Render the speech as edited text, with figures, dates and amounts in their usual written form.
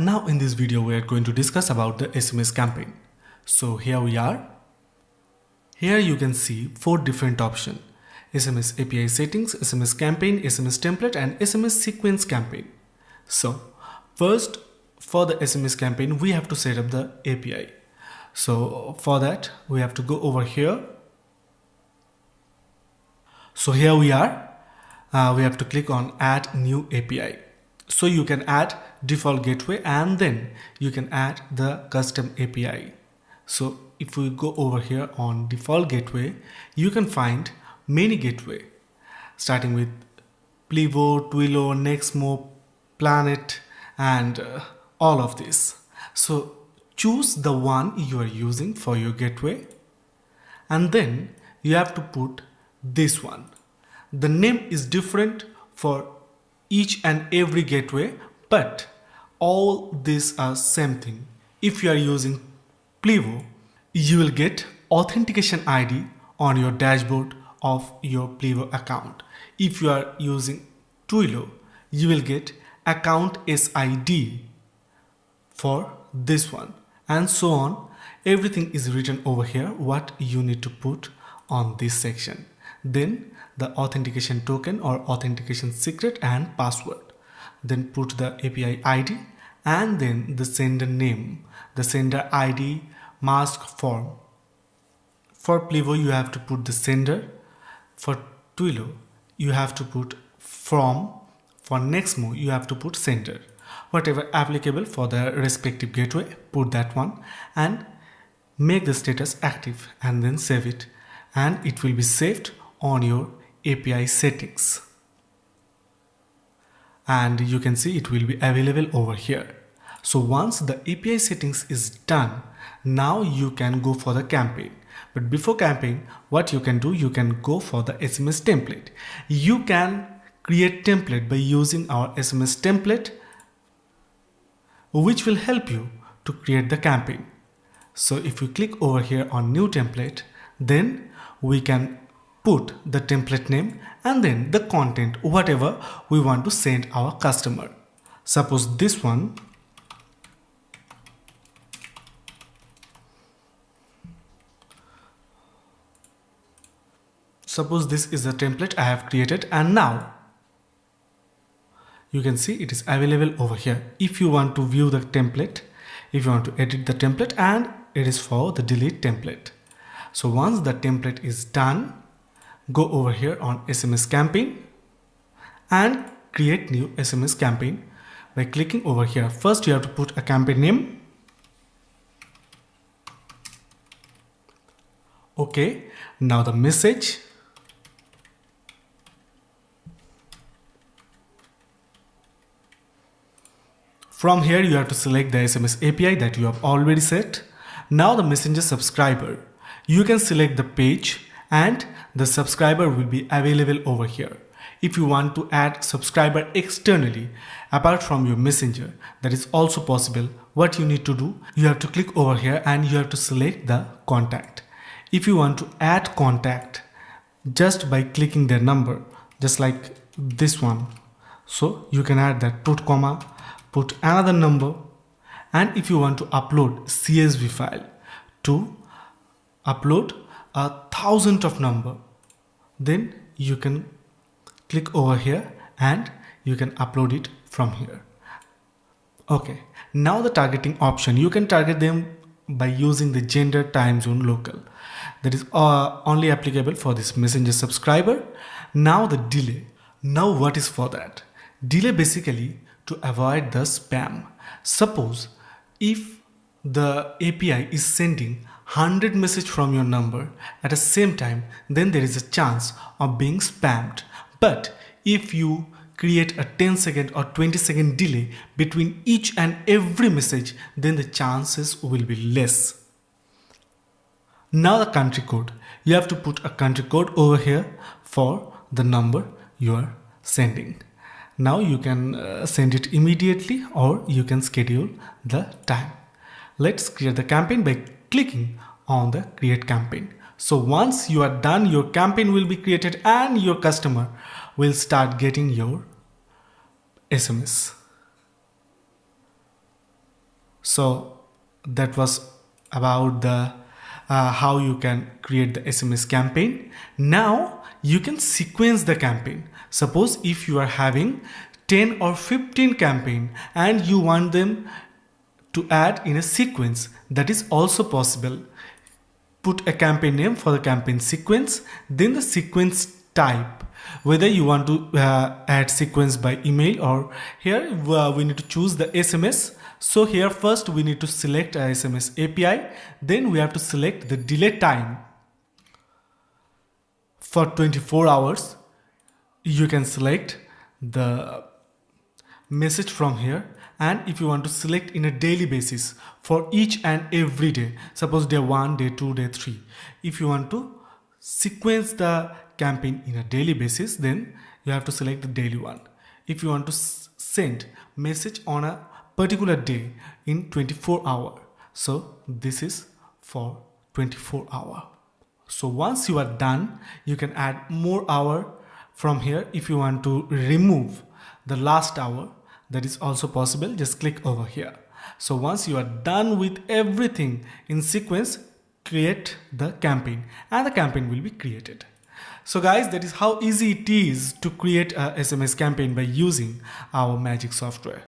Now in this video we are going to discuss about the SMS campaign. So here we are. Here you can see 4 different options: SMS API settings, SMS campaign, SMS template and SMS sequence campaign. So first, for the SMS campaign we have to set up the API. So for that we have to go over here. So here we are. We have to click on add new API. So you can add default gateway and then you can add the custom API. So if we go over here on default gateway, you can find many gateway starting with Plivo, Twilio, Nexmo, Planet and all of this. So choose the one you are using for your gateway and then you have to put this one. The name is different for each and every gateway, but all these are same thing. If you are using Plivo, you will get authentication ID on your dashboard of your Plivo account. If you are using Twilio, you will get account SID for this one, and so on. Everything is written over here what you need to put on this section. Then the authentication token or authentication secret and password. Then put the API ID and then the sender name, the sender ID, mask form. For Plivo you have to put the sender. For Twilio you have to put from. For Nexmo you have to put sender. Whatever applicable for the respective gateway, put that one and make the status active and then save it, and it will be saved on your API settings. And you can see it will be available over here. So once the API settings is done, now you can go for the campaign. But before campaign, what you can do, you can go for the SMS template. You can create template by using our SMS template, which will help you to create the campaign. So if you click over here on new template, then we can put the template name and then the content, whatever we want to send our customer. Suppose this one. Suppose this is the template I have created, and now you can see it is available over here. If you want to view the template, if you want to edit the template, and it is for the delete template. So once the template is done, go over here on SMS campaign and create new SMS campaign by clicking over here. First you have to put a campaign name. Okay, now the message. From here you have to select the SMS API that you have already set. Now the messenger subscriber. You can select the page and the subscriber will be available over here. If you want to add subscriber externally apart from your messenger, that is also possible. What you need to do, you have to click over here and you have to select the contact. If you want to add contact just by clicking their number, just like this one, so you can add that, put comma, put another number. And if you want to upload CSV file, to upload 1,000 of number, then you can click over here and you can upload it from here. Okay, now the targeting option, you can target them by using the gender, time zone, local. That is only applicable for this messenger subscriber. Now the delay. Now what is for that? Delay basically to avoid the spam. Suppose if the API is sending 100 message from your number at the same time, then there is a chance of being spammed. But if you create a 10-second or 20-second delay between each and every message, then the chances will be less. Now the country code. You have to put a country code over here for the number you are sending. Now you can send it immediately or you can schedule the time. Let's create the campaign by clicking on the create campaign. So once you are done, your campaign will be created and your customer will start getting your SMS. So that was about the how you can create the SMS campaign. Now you can sequence the campaign. Suppose if you are having 10 or 15 campaign and you want them to add in a sequence, that is also possible. Put a campaign name for the campaign sequence, then the sequence type, whether you want to add sequence by email, or here we need to choose the SMS. So here first we need to select a SMS API, then we have to select the delay time for 24 hours. You can select the message from here, and if you want to select in a daily basis for each and every day, suppose day 1, day 2, day 3, if you want to sequence the campaign in a daily basis, then you have to select the daily one. If you want to send message on a particular day in 24 hour, so this is for 24 hour. So once you are done, you can add more hour from here. If you want to remove the last hour, that is also possible. Just click over here. So once you are done with everything in sequence, create the campaign and the campaign will be created. So guys, that is how easy it is to create a SMS campaign by using our magic software.